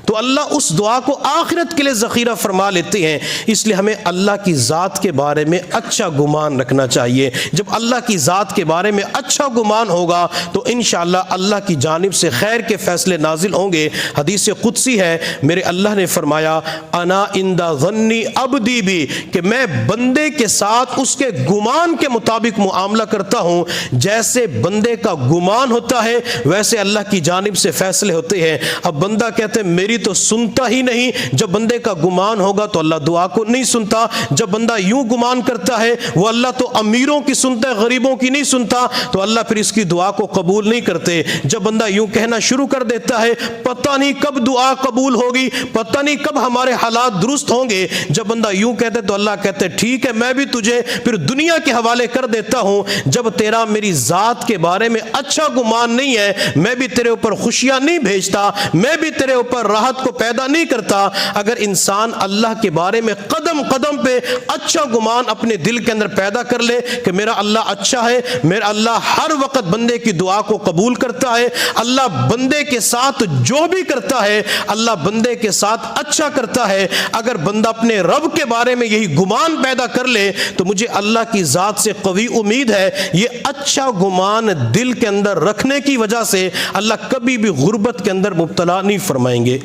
تو اللہ اس دعا کو آخرت کے لیے ذخیرہ فرما لیتے ہیں۔ اس لیے ہمیں اللہ کی ذات کے بارے میں اچھا گمان رکھنا چاہیے۔ جب اللہ کی ذات کے بارے میں اچھا گمان ہوگا تو انشاءاللہ اللہ کی جانب سے خیر کے فیصلے نازل ہوں گے۔ حدیث قدسی ہے، میرے اللہ نے فرمایا انا عند ظن عبدی بی، کہ میں بندے کے ساتھ اس کے گمان کے مطابق معاملہ کرتا ہوں۔ جیسے بندے کا گمان ہوتا ہے ویسے اللہ کی جانب سے فیصلے ہوتے ہیں۔ اب بندہ کہتے ہیں میری تو سنتا ہی نہیں، جب بندے کا گمان ہوگا تو اللہ دعا کو نہیں سنتا۔ جب بندہ یوں گمان کرتا ہے وہ اللہ تو امیروں کی سنتا ہے غریبوں کی نہیں سنتا، تو اللہ پھر اس کی دعا کو قبول نہیں کرتے۔ جب بندہ یوں کہنا شروع کر دیتا ہے پتہ نہیں کب دعا قبول ہوگی، پتہ نہیں کب ہمارے حالات درست ہوں گے، جب بندہ یوں کہتا ہے تو اللہ کہتے ہیں ٹھیک ہے میں بھی تجھے پھر دنیا کے حوالے کر دیتا ہوں۔ جب تیرا میری ذات کے بارے میں اچھا گمان نہیں ہے میں بھی تیرے اوپر خوشیاں نہیں بھیجتا، میں بھی تیرے اوپر راحت کو پیدا نہیں کرتا۔ اگر انسان اللہ کے بارے میں قدم قدم پہ اچھا گمان اپنے دل کے اندر پیدا کر لے کہ میرا اللہ اچھا ہے، میرا اللہ ہر وقت بندے کی دعا کو قبول کرتا ہے، اللہ بندے کے ساتھ جو بھی کرتا ہے اللہ بندے کے ساتھ اچھا کرتا ہے، اگر بندہ اپنے رب کے بارے میں یہی گمان پیدا کر لے تو مجھے اللہ کی ذات سے قوی امید ہے یہ اچھا گمان دل کے اندر رکھنے کی وجہ سے اللہ کبھی بھی غربت کے اندر مبتلا نہیں فرمائیں گے۔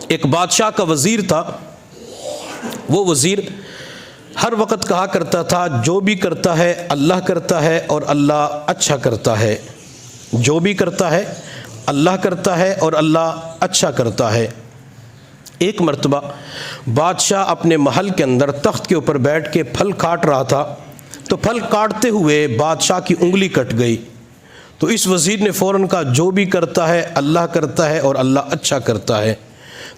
ایک بادشاہ کا وزیر تھا، وہ وزیر ہر وقت کہا کرتا تھا جو بھی کرتا ہے اللہ کرتا ہے اور اللہ اچھا کرتا ہے، جو بھی کرتا ہے اللہ کرتا ہے اور اللہ اچھا کرتا ہے۔ ایک مرتبہ بادشاہ اپنے محل کے اندر تخت کے اوپر بیٹھ کے پھل کاٹ رہا تھا، تو پھل کاٹتے ہوئے بادشاہ کی انگلی کٹ گئی، تو اس وزیر نے فوراً کہا جو بھی کرتا ہے اللہ کرتا ہے اور اللہ اچھا کرتا ہے۔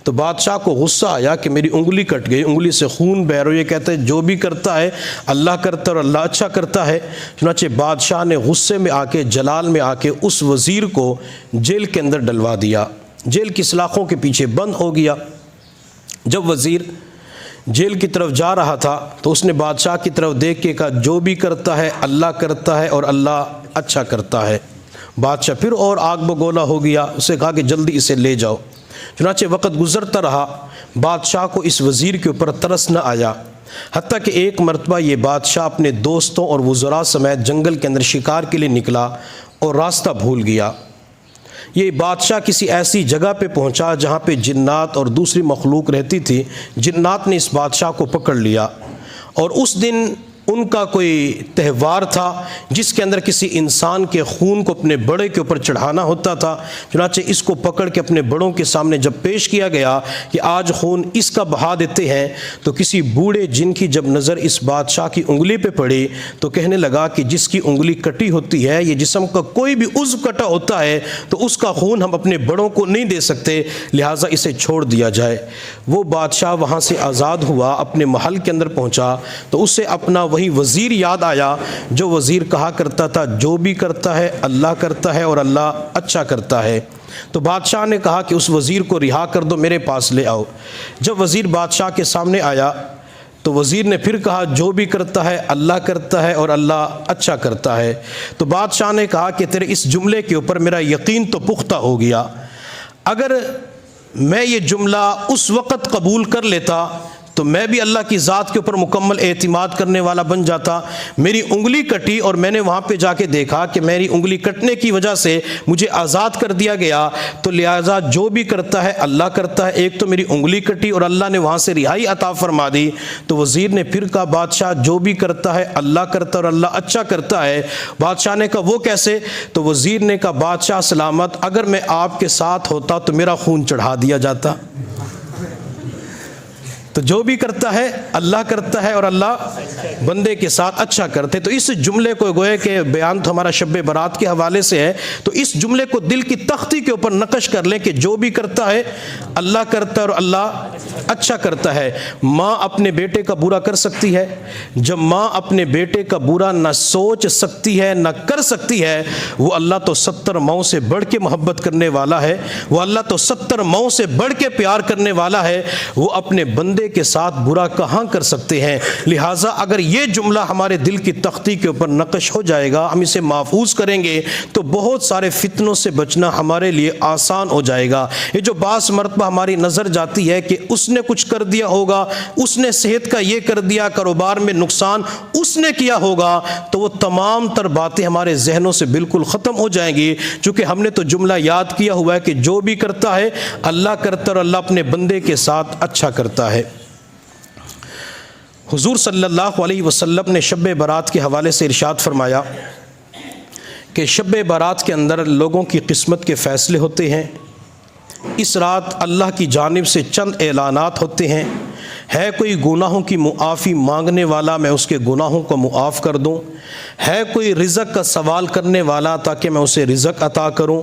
تو بادشاہ کو غصہ آیا کہ میری انگلی کٹ گئی، انگلی سے خون بہ رہا ہے، یہ کہتے ہیں جو بھی کرتا ہے اللہ کرتا ہے اور اللہ اچھا کرتا ہے۔ چنانچہ بادشاہ نے غصے میں آ کے جلال میں آ کے اس وزیر کو جیل کے اندر ڈلوا دیا، جیل کی سلاخوں کے پیچھے بند ہو گیا۔ جب وزیر جیل کی طرف جا رہا تھا تو اس نے بادشاہ کی طرف دیکھ کے کہا جو بھی کرتا ہے اللہ کرتا ہے اور اللہ اچھا کرتا ہے۔ بادشاہ پھر اور آگ بگولا ہو گیا، اسے کہا کہ جلدی اسے لے جاؤ۔ چنانچہ وقت گزرتا رہا، بادشاہ کو اس وزیر کے اوپر ترس نہ آیا، حتیٰ کہ ایک مرتبہ یہ بادشاہ اپنے دوستوں اور وزراء سمیت جنگل کے اندر شکار کے لیے نکلا اور راستہ بھول گیا۔ یہ بادشاہ کسی ایسی جگہ پہ پہنچا جہاں پہ جنات اور دوسری مخلوق رہتی تھی۔ جنات نے اس بادشاہ کو پکڑ لیا اور اس دن ان کا کوئی تہوار تھا جس کے اندر کسی انسان کے خون کو اپنے بڑے کے اوپر چڑھانا ہوتا تھا۔ چنانچہ اس کو پکڑ کے اپنے بڑوں کے سامنے جب پیش کیا گیا کہ آج خون اس کا بہا دیتے ہیں، تو کسی بوڑھے جن کی جب نظر اس بادشاہ کی انگلی پہ پڑی تو کہنے لگا کہ جس کی انگلی کٹی ہوتی ہے، یہ جسم کا کوئی بھی عضو کٹا ہوتا ہے تو اس کا خون ہم اپنے بڑوں کو نہیں دے سکتے، لہٰذا اسے چھوڑ دیا جائے۔ وہ بادشاہ وہاں سے آزاد ہوا، اپنے محل کے اندر پہنچا تو اس سے اپنا وہی وزیر یاد آیا جو وزیر کہا کرتا تھا جو بھی کرتا ہے اللہ کرتا ہے اور اللہ اچھا کرتا ہے۔ تو بادشاہ نے کہا کہ اس وزیر کو رہا کر دو، میرے پاس لے آؤ۔ جب وزیر بادشاہ کے سامنے آیا تو وزیر نے پھر کہا جو بھی کرتا ہے اللہ کرتا ہے اور اللہ اچھا کرتا ہے۔ تو بادشاہ نے کہا کہ تیرے اس جملے کے اوپر میرا یقین تو پختہ ہو گیا، اگر میں یہ جملہ اس وقت قبول کر لیتا تو میں بھی اللہ کی ذات کے اوپر مکمل اعتماد کرنے والا بن جاتا۔ میری انگلی کٹی اور میں نے وہاں پہ جا کے دیکھا کہ میری انگلی کٹنے کی وجہ سے مجھے آزاد کر دیا گیا، تو لہٰذا جو بھی کرتا ہے اللہ کرتا ہے۔ ایک تو میری انگلی کٹی اور اللہ نے وہاں سے رہائی عطا فرما دی۔ تو وزیر نے پھر کہا بادشاہ جو بھی کرتا ہے اللہ کرتا ہے اور اللہ اچھا کرتا ہے۔ بادشاہ نے کہا وہ کیسے؟ تو وزیر نے کہا بادشاہ سلامت، اگر میں آپ کے ساتھ ہوتا تو میرا خون چڑھا دیا جاتا۔ تو جو بھی کرتا ہے اللہ کرتا ہے اور اللہ بندے کے ساتھ اچھا کرتے۔ تو اس جملے کو گوئے کہ بیان تو ہمارا شب برات کے حوالے سے ہے، تو اس جملے کو دل کی تختی کے اوپر نقش کر لیں کہ جو بھی کرتا ہے اللہ کرتا ہے اور اللہ اچھا کرتا ہے۔ ماں اپنے بیٹے کا برا کر سکتی ہے؟ جب ماں اپنے بیٹے کا برا نہ سوچ سکتی ہے نہ کر سکتی ہے، وہ اللہ تو 70 ماؤں سے بڑھ کے محبت کرنے والا ہے، وہ اللہ تو 70 ماؤں سے بڑھ کے پیار کرنے والا ہے، وہ اپنے بندے کے ساتھ برا کہاں کر سکتے ہیں؟ لہٰذا اگر یہ جملہ ہمارے دل کی تختی کے اوپر نقش ہو جائے گا، ہم اسے محفوظ کریں گے تو بہت سارے فتنوں سے بچنا ہمارے لیے آسان ہو جائے گا۔ یہ جو بعض مرتبہ ہماری نظر جاتی ہے کہ اس نے کچھ کر دیا ہوگا، اس نے صحت کا یہ کر دیا، کاروبار میں نقصان اس نے کیا ہوگا، تو وہ تمام تر باتیں ہمارے ذہنوں سے بالکل ختم ہو جائیں گی، چونکہ ہم نے تو جملہ یاد کیا ہوا ہے کہ جو بھی کرتا ہے اللہ کرتا ہے اور اللہ اپنے بندے کے ساتھ اچھا کرتا ہے۔ حضور صلی اللہ علیہ وسلم نے شب برات کے حوالے سے ارشاد فرمایا کہ شب برات کے اندر لوگوں کی قسمت کے فیصلے ہوتے ہیں۔ اس رات اللہ کی جانب سے چند اعلانات ہوتے ہیں، ہے کوئی گناہوں کی معافی مانگنے والا میں اس کے گناہوں کو معاف کر دوں، ہے کوئی رزق کا سوال کرنے والا تاکہ میں اسے رزق عطا کروں،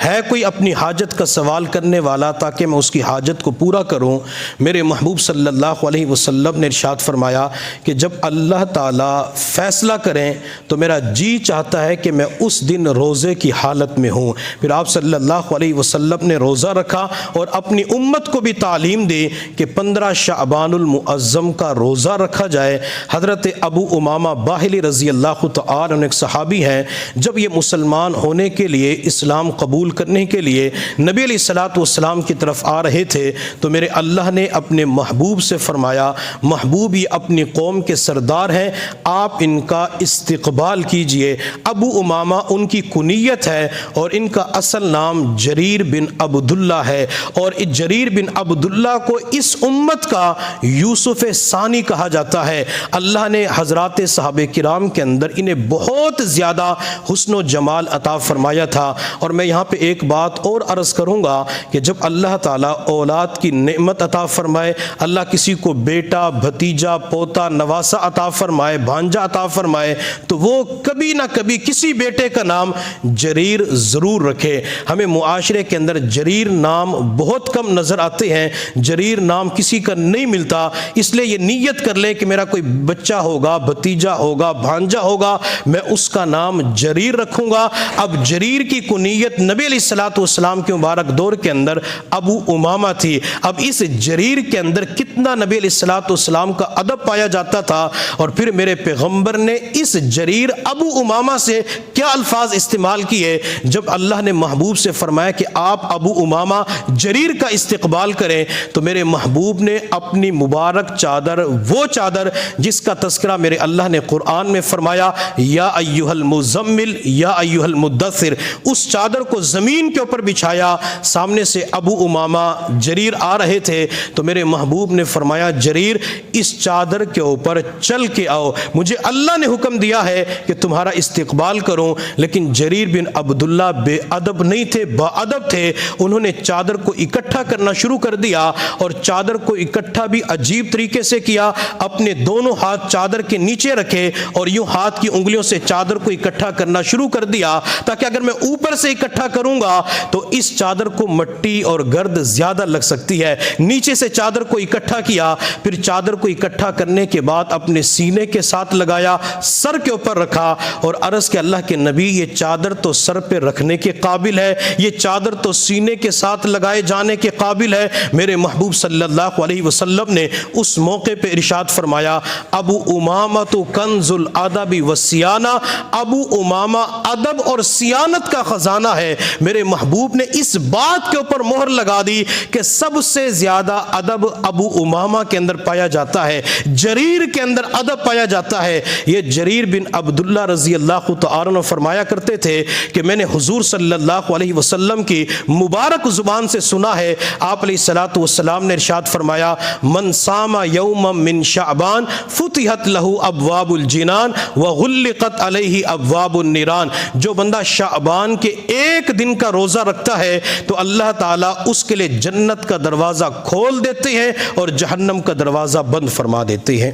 ہے کوئی اپنی حاجت کا سوال کرنے والا تاکہ میں اس کی حاجت کو پورا کروں۔ میرے محبوب صلی اللہ علیہ وسلم نے ارشاد فرمایا کہ جب اللہ تعالیٰ فیصلہ کریں تو میرا جی چاہتا ہے کہ میں اس دن روزے کی حالت میں ہوں۔ پھر آپ صلی اللہ علیہ وسلم نے روزہ رکھا اور اپنی امت کو بھی تعلیم دی کہ 15 شعبان المعظم کا روزہ رکھا جائے۔ حضرت ابو امامہ باہلی رضی اللہ تعالی عنہ ایک صحابی ہیں، جب یہ مسلمان ہونے کے لیے اسلام قبول کرنے کے لیے نبی علیہ الصلوۃ والسلام کی طرف آ رہے تھے تو میرے اللہ نے اپنے محبوب سے فرمایا محبوب یہ اپنی قوم کے سردار ہیں، آپ ان کا استقبال کیجئے۔ ابو امامہ ان کی کنیت ہے اور ان کا اصل نام جریر بن عبداللہ ہے، اور جریر بن عبداللہ کو اس امت کا یوسف ثانی کہا جاتا ہے۔ اللہ نے حضرات صحابہ کرام کے اندر انہیں بہت زیادہ حسن و جمال عطا فرمایا تھا۔ اور میں یہاں پہ ایک بات اور عرض کروں گا کہ جب اللہ تعالیٰ اولاد کی نعمت عطا فرمائے، اللہ کسی کو بیٹا، بھتیجا، پوتا، نواسا عطا فرمائے، بھانجا عطا فرمائے، تو وہ کبھی نہ کبھی کسی بیٹے کا نام جریر ضرور رکھے۔ ہمیں معاشرے کے اندر جریر نام بہت کم نظر آتے ہیں، جریر نام کسی کا نہیں ملتا، اس لیے یہ نیت کر لیں کہ میرا کوئی بچہ ہوگا، بھتیجا ہوگا، بھانجا ہوگا، میں اس کا نام جریر رکھوں گا۔ اب جریر کی کنیت نبی علیہ الصلوۃ والسلام کے مبارک دور کے اندر ابو امامہ تھی۔ اب اس جریر کے اندر کتنا نبی علیہ الصلوۃ والسلام کا ادب پایا جاتا تھا، اور پھر میرے پیغمبر نے اس جریر ابو امامہ سے کیا کیا الفاظ استعمال کیے جب اللہ نے محبوب سے فرمایا کہ آپ ابو امامہ جریر کا استقبال کریں، تو میرے محبوب نے اپنی مبارک چادر، وہ چادر جس کا تذکرہ میرے اللہ نے قرآن میں فرمایا یا ایھا المزمل یا ایھا المدثر، اس چادر کو زمین کے اوپر بچھایا۔ سامنے سے ابو امامہ جریر آ رہے تھے تو میرے محبوب نے فرمایا جریر اس چادر کے اوپر چل کے آؤ، مجھے اللہ نے حکم دیا ہے کہ تمہارا استقبال کروں۔ لیکن جریر بن عبداللہ بے ادب نہیں تھے، با ادب تھے، انہوں نے چادر کو اکٹھا کرنا شروع کر دیا، اور چادر کو اکٹھا بھی عجیب طریقے سے کیا۔ اپنے دونوں ہاتھ چادر کے نیچے رکھے اور یوں ہاتھ کی انگلیوں سے چادر کو اکٹھا کرنا شروع کر دیا، تاکہ اگر میں اوپر سے اکٹھا کروں گا تو اس چادر کو مٹی اور گرد زیادہ لگ سکتی ہے۔ نیچے سے چادر کو اکٹھا کیا، پھر چادر کو اکٹھا کرنے کے بعد اپنے سینے کے ساتھ لگایا، سر کے اوپر رکھا اور عرض کہ اللہ کے نبی یہ چادر تو سر پہ رکھنے کے قابل ہے، یہ چادر تو سینے کے ساتھ لگائے جانے کے قابل ہے۔ میرے محبوب صلی اللہ علیہ وسلم نے اس موقع پہ ارشاد فرمایا ابو امامہ تو کنز الادب والسیانہ، ابو امامہ ادب اور سیانت کا خزانہ ہے۔ میرے محبوب نے اس بات کے اوپر مہر لگا دی کہ سب سے زیادہ ادب ابو امامہ کے اندر پایا جاتا ہے، جریر کے اندر ادب پایا جاتا ہے۔ یہ جریر بن عبداللہ رضی اللہ تعالی عنہ فرمایا کرتے تھے کہ میں نے حضور صلی اللہ علیہ وسلم کی مبارک زبان سے سنا ہے، آپ علیہ الصلوۃ والسلام نے ارشاد فرمایا من صام یوما من شعبان فتحت له ابواب الجنان وغلقت علیہ ابواب النیران، جو بندہ شعبان کے ایک دن کا روزہ رکھتا ہے تو اللہ تعالیٰ اس کے لیے جنت کا دروازہ کھول دیتے ہیں اور جہنم کا دروازہ بند فرما دیتے ہیں۔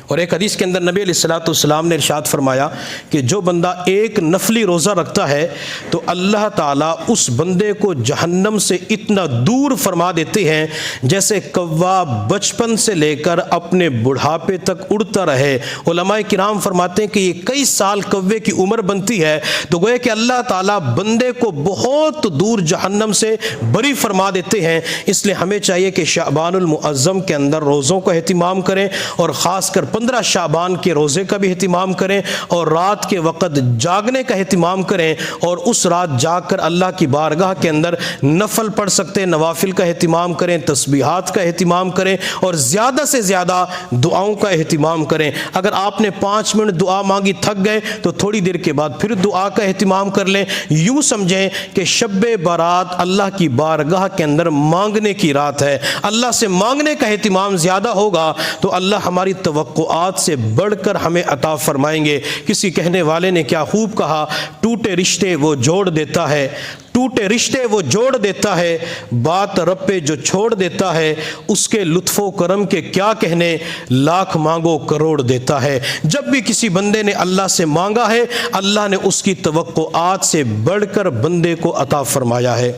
اور ایک حدیث کے اندر نبی علیہ الصلوۃ والسلام نے ارشاد فرمایا کہ جو بندہ ایک نفلی روزہ رکھتا ہے تو اللہ تعالیٰ اس بندے کو جہنم سے اتنا دور فرما دیتے ہیں جیسے کوا بچپن سے لے کر اپنے بڑھاپے تک اڑتا رہے۔ علماء کرام فرماتے ہیں کہ یہ کئی سال کوے کی عمر بنتی ہے، تو گویا کہ اللہ تعالیٰ بندے کو بہت دور جہنم سے بری فرما دیتے ہیں۔ اس لیے ہمیں چاہیے کہ شعبان المعظم کے اندر روزوں کا اہتمام کریں، اور خاص کر 15 شعبان کے روزے کا بھی اہتمام کریں، اور رات کے وقت جاگنے کا اہتمام کریں، اور اس رات جاگ کر اللہ کی بارگاہ کے اندر نفل پڑھ سکتے ہیں، نوافل کا اہتمام کریں، تسبیحات کا اہتمام کریں، اور زیادہ سے زیادہ دعاؤں کا اہتمام کریں۔ اگر آپ نے 5 منٹ دعا مانگی تھک گئے تو تھوڑی دیر کے بعد پھر دعا کا اہتمام کر لیں۔ یوں سمجھیں کہ شب برات اللہ کی بارگاہ کے اندر مانگنے کی رات ہے، اللہ سے مانگنے کا اہتمام زیادہ ہوگا تو اللہ ہماری توقعات سے بڑھ کر ہمیں عطا فرمائیں گے۔ کسی کہنے والے نے کیا خوب کہا، ٹوٹے رشتے وہ جوڑ دیتا ہے، ٹوٹے رشتے وہ جوڑ دیتا ہے، بات رب پہ جو چھوڑ دیتا ہے اس کے لطف و کرم کے کیا کہنے، لاکھ مانگو کروڑ دیتا ہے۔ جب بھی کسی بندے نے اللہ سے مانگا ہے اللہ نے اس کی توقعات سے بڑھ کر بندے کو عطا فرمایا ہے۔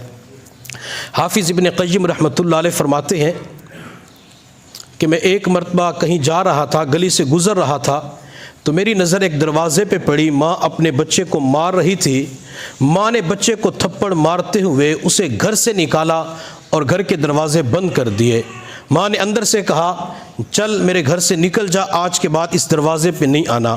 حافظ ابن قیم رحمۃ اللہ علیہ فرماتے ہیں کہ میں ایک مرتبہ کہیں جا رہا تھا، گلی سے گزر رہا تھا تو میری نظر ایک دروازے پہ پڑی، ماں اپنے بچے کو مار رہی تھی۔ ماں نے بچے کو تھپڑ مارتے ہوئے اسے گھر سے نکالا اور گھر کے دروازے بند کر دیے۔ ماں نے اندر سے کہا چل میرے گھر سے نکل جا، آج کے بعد اس دروازے پہ نہیں آنا۔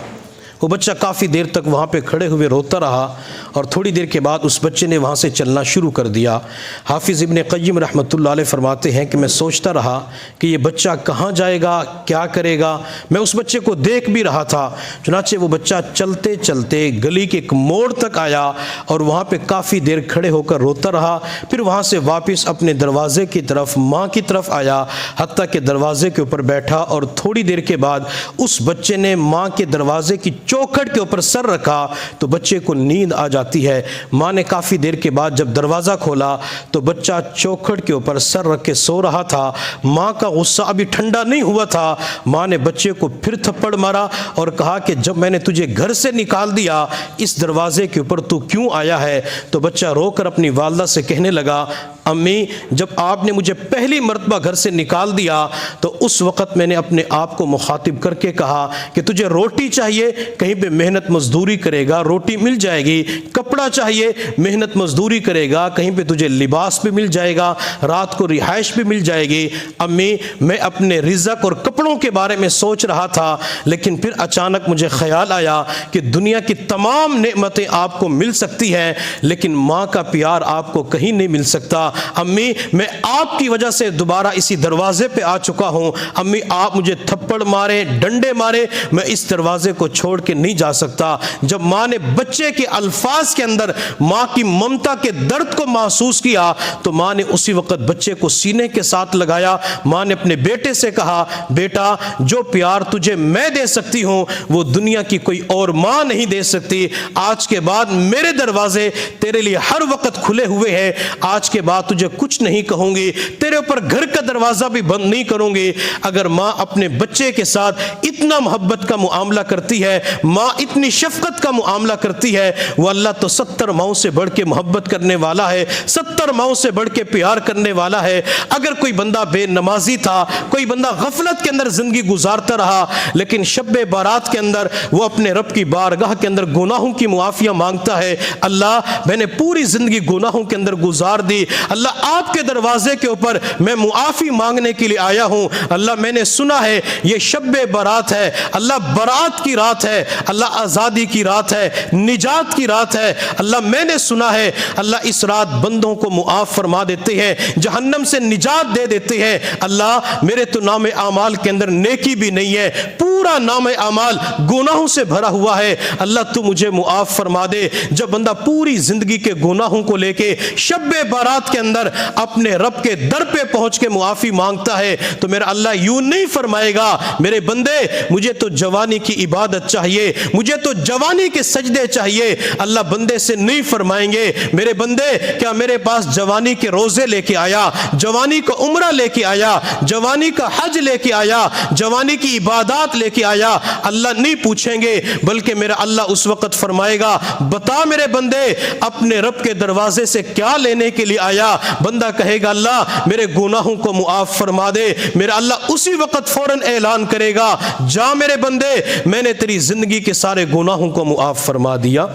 وہ بچہ کافی دیر تک وہاں پہ کھڑے ہوئے روتا رہا، اور تھوڑی دیر کے بعد اس بچے نے وہاں سے چلنا شروع کر دیا۔ حافظ ابن قیم رحمۃ اللہ علیہ فرماتے ہیں کہ میں سوچتا رہا کہ یہ بچہ کہاں جائے گا، کیا کرے گا۔ میں اس بچے کو دیکھ بھی رہا تھا، چنانچہ وہ بچہ چلتے چلتے گلی کے ایک موڑ تک آیا اور وہاں پہ کافی دیر کھڑے ہو کر روتا رہا، پھر وہاں سے واپس اپنے دروازے کی طرف، ماں کی طرف آیا، حتیٰ کہ دروازے کے اوپر بیٹھا، اور تھوڑی دیر کے بعد اس بچے نے ماں کے دروازے کی چوکھٹ کے اوپر سر رکھا تو بچے کو نیند آ جاتی ہے۔ ماں نے کافی دیر کے بعد جب دروازہ کھولا تو بچہ چوکھٹ کے اوپر سر رکھ کے سو رہا تھا۔ ماں کا غصہ ابھی ٹھنڈا نہیں ہوا تھا، ماں نے بچے کو پھر تھپڑ مارا اور کہا کہ جب میں نے تجھے گھر سے نکال دیا اس دروازے کے اوپر تو کیوں آیا ہے؟ تو بچہ رو کر اپنی والدہ سے کہنے لگا امی جب آپ نے مجھے پہلی مرتبہ گھر سے نکال دیا تو اس وقت میں نے اپنے آپ کو مخاطب کر کے کہا کہ تجھے روٹی چاہیے، کہیں پہ محنت مزدوری کرے گا روٹی مل جائے گی، کپڑا چاہیے محنت مزدوری کرے گا کہیں پہ تجھے لباس بھی مل جائے گا، رات کو رہائش بھی مل جائے گی۔ امی میں اپنے رزق اور کپڑوں کپڑوں کے بارے میں سوچ رہا تھا، لیکن پھر اچانک مجھے خیال آیا کہ دنیا کی تمام نعمتیں آپ کو مل سکتی ہیں لیکن ماں کا پیار آپ کو کہیں نہیں مل سکتا۔ امی میں آپ کی وجہ سے دوبارہ اسی دروازے پہ آ چکا ہوں، امی آپ مجھے تھپڑ مارے، ڈنڈے مارے، میں اس دروازے کو چھوڑ کے نہیں جا سکتا۔ جب ماں نے بچے کے الفاظ کے اندر ماں کی ممتا کے درد کو محسوس کیا تو ماں نے اسی وقت بچے کو سینے کے ساتھ لگایا۔ ماں نے اپنے بیٹے سے کہا، بیٹا جو پیار تجھے میں دے سکتی ہوں وہ دنیا کی کوئی اور ماں نہیں دے سکتی۔ آج کے بعد میرے دروازے تیرے لیے ہر وقت کھلے ہوئے ہیں، آج کے بعد تجھے کچھ نہیں کہوں گی، تیرے اوپر گھر کا دروازہ بھی بند نہیں کروں گی۔ اگر ماں اپنے بچے کے ساتھ اتنا محبت کا معاملہ کرتی ہے، ماں اتنی شفقت کا معاملہ کرتی ہے، وہ اللہ تو 70 ماؤں سے بڑھ کے محبت کرنے والا ہے، 70 ماؤں سے بڑھ کے پیار کرنے والا ہے۔ اگر کوئی بندہ بے نمازی تھا، کوئی بندہ غفلت کے اندر زندگی گزارتا رہا، لیکن شب بارات کے اندر وہ اپنے رب کی بارگاہ کے اندر گناہوں کی معافیاں مانگتا ہے، اللہ میں نے پوری زندگی گناہوں کے اندر گزار دی، اللہ آپ کے دروازے کے اوپر میں معافی مانگنے کے لیے آیا ہوں، اللہ میں نے سنا ہے یہ شب بارات ہے، اللہ برات کی رات ہے، اللہ آزادی کی رات ہے، نجات کی رات ہے، اللہ میں نے سنا ہے اللہ اس رات بندوں کو معاف فرما دیتے ہیں، جہنم سے نجات دے دیتے ہیں۔ اللہ میرے تو نام اعمال کے اندر نیکی بھی نہیں ہے، پورا نام اعمال گناہوں سے بھرا ہوا ہے، اللہ تو مجھے معاف فرما دے۔ جب بندہ پوری زندگی کے گناہوں کو لے کے شب بارات کے اندر اپنے رب کے در پہ پہنچ کے معافی مانگتا ہے تو میرا اللہ یوں نہیں فرمائے گا میرے بندے مجھے تو جوانی کی عبادت چاہیے، مجھے تو جوانی کے سجدے چاہیے، اللہ بندے سے نہیں فرمائیں گے میرے بندے کیا میرے پاس جوانی کے روزے لے کے آیا، جوانی کا عمرہ لے کے آیا، جوانی کا حج لے کے آیا، جوانی کی عبادات لے کے آیا، اللہ نہیں پوچھیں گے، بلکہ میرا اللہ اس وقت فرمائے گا بتا میرے بندے اپنے رب کے دروازے سے کیا لینے کے لیے آیا؟ بندہ کہے گا اللہ میرے گناہوں کو معاف فرما دے، میرا اللہ اسی وقت فوراً اعلان کرے گا جا میرے بندے میں نے تیری زندگی کے سارے گناہوں کو معاف فرما دیا۔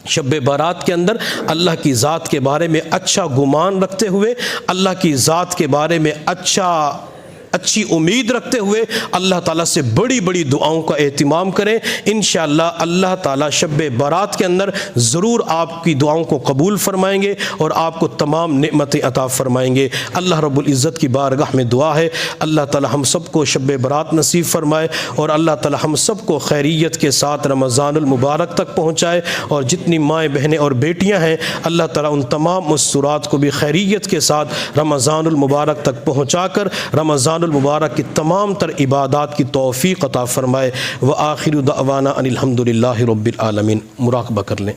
شب بارات کے اندر اللہ کی ذات کے بارے میں اچھا گمان رکھتے ہوئے، اللہ کی ذات کے بارے میں اچھی امید رکھتے ہوئے اللہ تعالیٰ سے بڑی بڑی دعاؤں کا اہتمام کریں، انشاءاللہ اللہ تعالیٰ شب بارات کے اندر ضرور آپ کی دعاؤں کو قبول فرمائیں گے اور آپ کو تمام نعمتیں عطا فرمائیں گے۔ اللہ رب العزت کی بارگاہ میں دعا ہے اللہ تعالیٰ ہم سب کو شب بارات نصیب فرمائے اور اللہ تعالیٰ ہم سب کو خیریت کے ساتھ رمضان المبارک تک پہنچائے، اور جتنی مائیں بہنیں اور بیٹیاں ہیں اللہ تعالیٰ ان تمام مستورات کو بھی خیریت کے ساتھ رمضان المبارک تک پہنچا کر رمضان المبارک کی تمام تر عبادات کی توفیق عطا فرمائے۔ وآخر دعوانا ان الحمد للہ رب العالمین۔ مراقبہ کر لیں۔